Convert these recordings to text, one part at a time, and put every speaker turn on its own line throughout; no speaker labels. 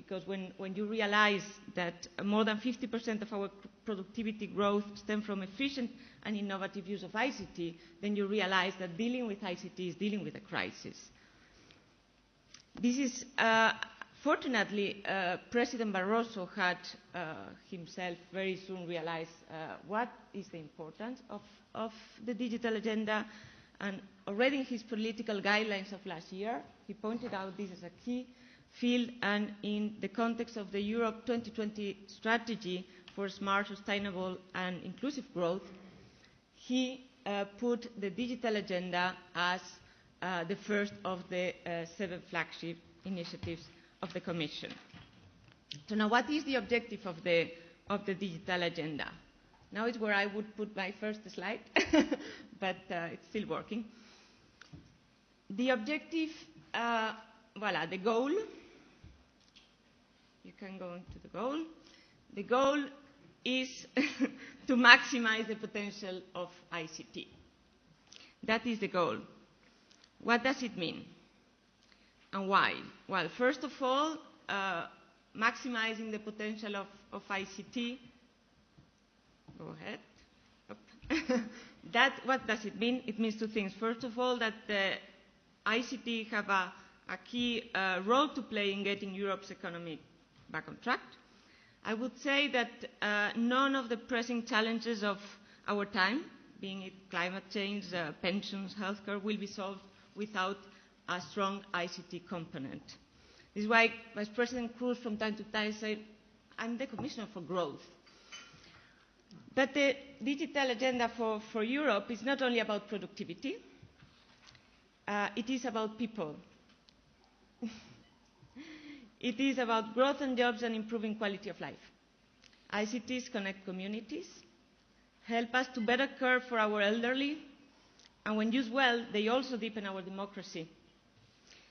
because when you realize that more than 50% of our productivity growth stems from efficient and innovative use of ICT, then you realize that dealing with ICT is dealing with a crisis. This is, fortunately, President Barroso had himself very soon realized what is the importance of the digital agenda, and already in his political guidelines of last year, he pointed out this as a key field, and in the context of the Europe 2020 strategy for smart, sustainable and inclusive growth, he put the digital agenda as the first of the 7 flagship initiatives of the Commission. So now what is the objective of the digital agenda? Now is where I would put my first slide, but it's still working. The objective, voila, the goal. You can go into the goal. The goal is to maximize the potential of ICT. That is the goal. What does it mean? And why? Well, first of all, maximizing the potential of ICT. Go ahead. What does it mean? It means 2 things. First of all, that the ICT have a key role to play in getting Europe's economy back on track. I would say that none of the pressing challenges of our time, being it climate change, pensions, healthcare, will be solved without a strong ICT component. This is why Vice President Cruz from time to time said, I'm the Commissioner for Growth. But the digital agenda for Europe is not only about productivity, it is about people. It is about growth and jobs and improving quality of life. ICTs connect communities, help us to better care for our elderly, and when used well, they also deepen our democracy.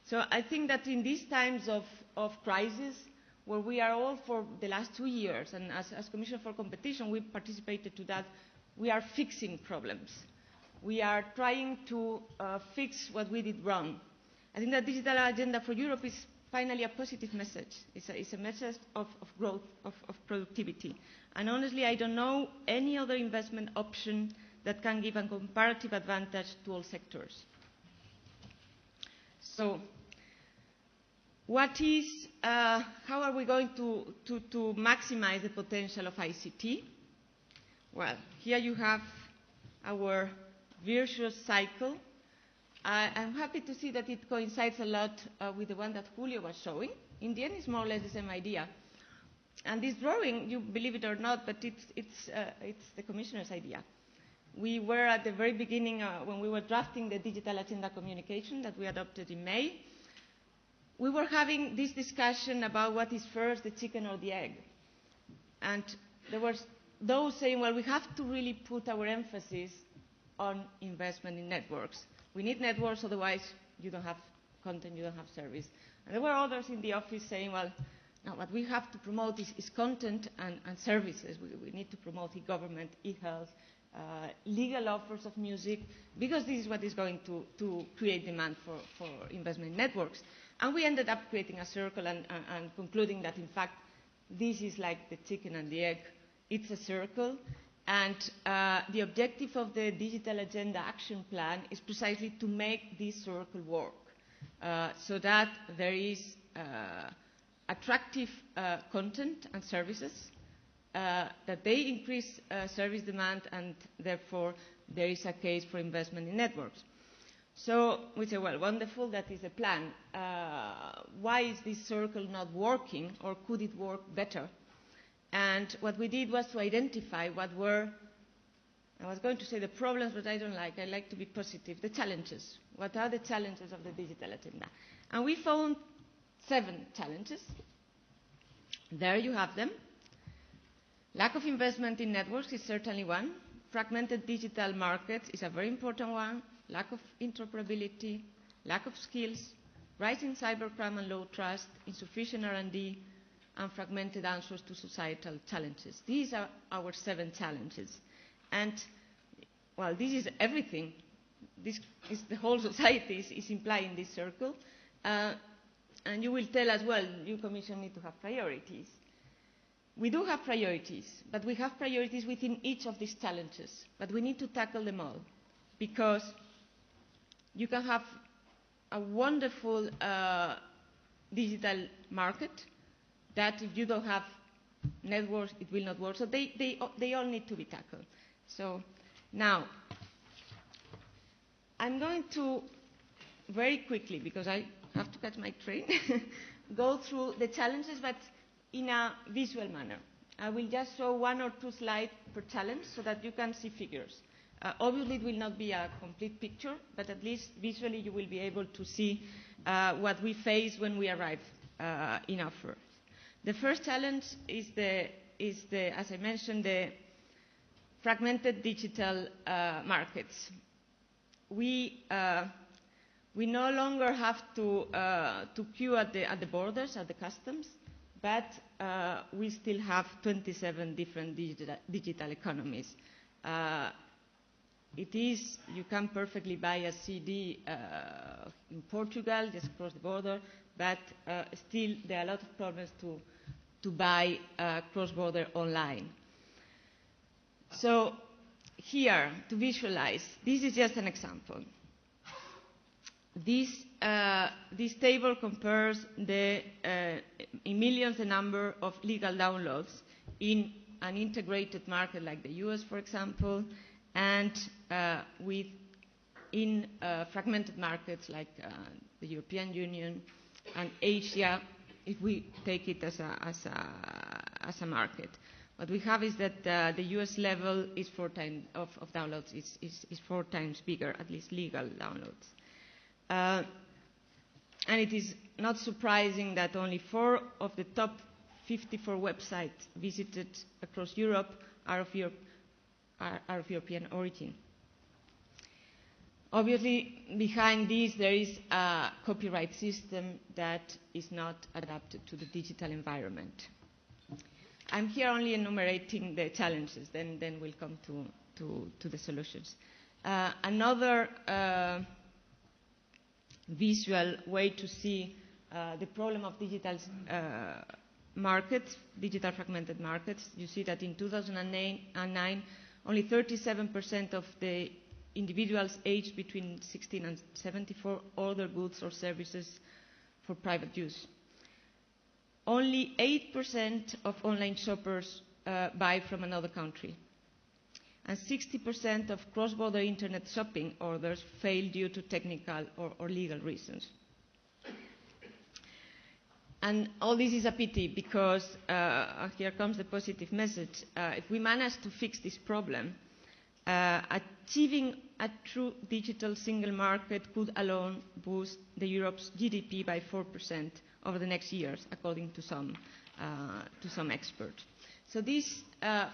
So I think that in these times of crisis, where we are all for the last 2 years, and as Commissioner for Competition, we participated to that, we are fixing problems. We are trying to fix what we did wrong. I think that digital agenda for Europe is finally a positive message. It's a message of growth, of productivity. And honestly, I don't know any other investment option that can give a comparative advantage to all sectors. So, how are we going to maximize the potential of ICT? Well, here you have our virtuous cycle. I'm happy to see that it coincides a lot with the one that Julio was showing. In the end, it's more or less the same idea. And this drawing, you believe it or not, but it's the Commissioner's idea. We were at the very beginning, when we were drafting the digital agenda communication that we adopted in May, we were having this discussion about what is first, the chicken or the egg. And there were those saying, well, we have to really put our emphasis on investment in networks. We need networks, otherwise you don't have content, you don't have service. And there were others in the office saying, well, no, what we have to promote is content and services. We need to promote e-government, e-health, legal offers of music, because this is what is going to create demand for investment in networks. And we ended up creating a circle and concluding that, in fact, this is like the chicken and the egg. It's a circle. And the objective of the Digital Agenda Action Plan is precisely to make this circle work, so that there is attractive content and services, that they increase service demand, and therefore there is a case for investment in networks. So we say, well, wonderful, that is the plan. Why is this circle not working, or could it work better? And what we did was to identify what were, I was going to say the problems, but I don't like. I like to be positive. The challenges. What are the challenges of the digital agenda? And we found 7 challenges. There you have them. Lack of investment in networks is certainly one. Fragmented digital markets is a very important one. Lack of interoperability, lack of skills, rising cybercrime and low trust, insufficient R&D, and fragmented answers to societal challenges. These are our 7 challenges. And, well, this is everything. This is the whole society is implied in this circle. And you will tell us, well, you Commission need to have priorities. We do have priorities, but we have priorities within each of these challenges. But we need to tackle them all, because you can have a wonderful digital market that if you don't have networks, it will not work. So they all need to be tackled. So now, I'm going to very quickly, because I have to catch my train, go through the challenges, but in a visual manner. I will just show 1 or 2 slides per challenge so that you can see figures. Obviously, it will not be a complete picture, but at least visually you will be able to see what we face when we arrive in our first. The first challenge is as I mentioned, the fragmented digital markets. We no longer have to queue at the borders, at the customs, but we still have 27 different digital economies. You can perfectly buy a CD in Portugal, just across the border, but still there are a lot of problems to buy cross-border online. So here, to visualize, this is just an example. This table compares in millions the number of legal downloads in an integrated market like the US, for example, and in fragmented markets like the European Union and Asia, if we take it as a market. What we have is that the US level is 4 times of downloads is 4 times bigger, at least legal downloads. And it is not surprising that only 4 of the top 54 websites visited across Europe are of European origin. Obviously, behind this there is a copyright system that is not adapted to the digital environment. I'm here only enumerating the challenges, then we'll come to the solutions. Another visual way to see the problem of digital markets, digital fragmented markets. You see that in 2009, only 37% of the individuals aged between 16 and 74 order goods or services for private use. Only 8% of online shoppers buy from another country. And 60% of cross-border internet shopping orders fail due to technical or legal reasons. And all this is a pity because, here comes the positive message, if we manage to fix this problem, achieving a true digital single market could alone boost Europe's GDP by 4% over the next years, according to some experts. So this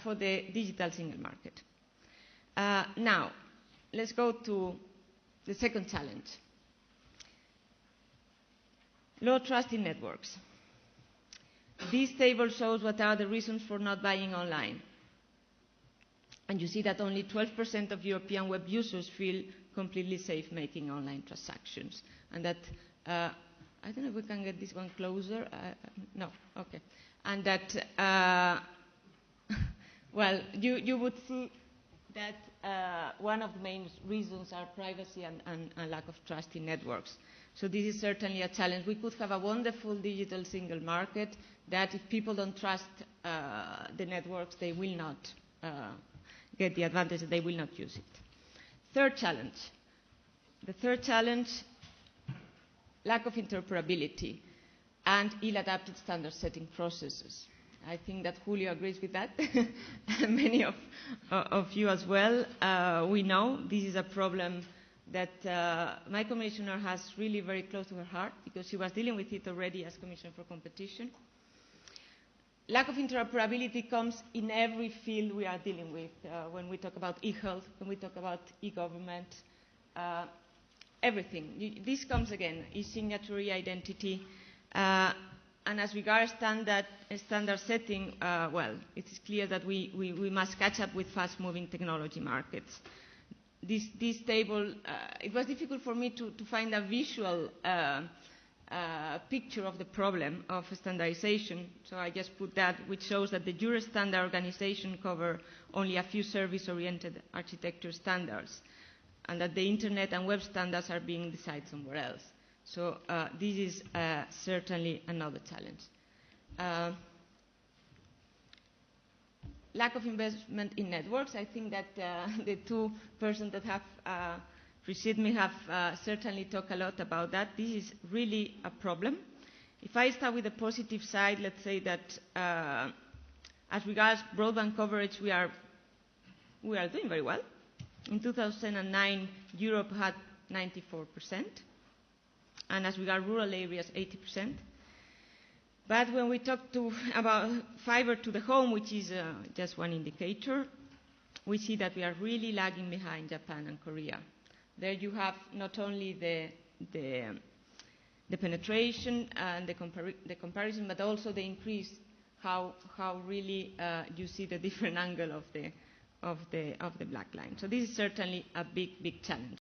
for the digital single market. Now, let's go to the second challenge. Low trust in networks. This table shows what are the reasons for not buying online. And you see that only 12% of European web users feel completely safe making online transactions. And that, I don't know if we can get this one closer. No, okay. And that, well, you would see that one of the main reasons are privacy and lack of trust in networks. So this is certainly a challenge. We could have a wonderful digital single market that if people don't trust the networks, they will not get the advantage, they will not use it. Third challenge. The third challenge, lack of interoperability and ill-adapted standard setting processes. I think that Julio agrees with that. Many of you as well. We know this is a problem that my commissioner has really very close to her heart because she was dealing with it already as Commissioner for Competition. Lack of interoperability comes in every field we are dealing with. When we talk about e-health, when we talk about e-government, everything. This comes again, e-signature, e-identity. And as regards standard setting, well, it is clear that we must catch up with fast-moving technology markets. This table, it was difficult for me to find a visual picture of the problem of standardization. So I just put that, which shows that the Euro standard organization cover only a few service-oriented architecture standards, and that the Internet and web standards are being decided somewhere else. So this is certainly another challenge. Lack of investment in networks. I think that the two persons that have preceded me have certainly talked a lot about that. This is really a problem. If I start with the positive side, let's say that as regards broadband coverage, we are doing very well. In 2009, Europe had 94%, and as regards rural areas, 80%. But when we talk about fiber to the home, which is just one indicator, we see that we are really lagging behind Japan and Korea. There you have not only the penetration and the comparison, but also the increase, how really you see the different angle of the black line. So this is certainly a big challenge.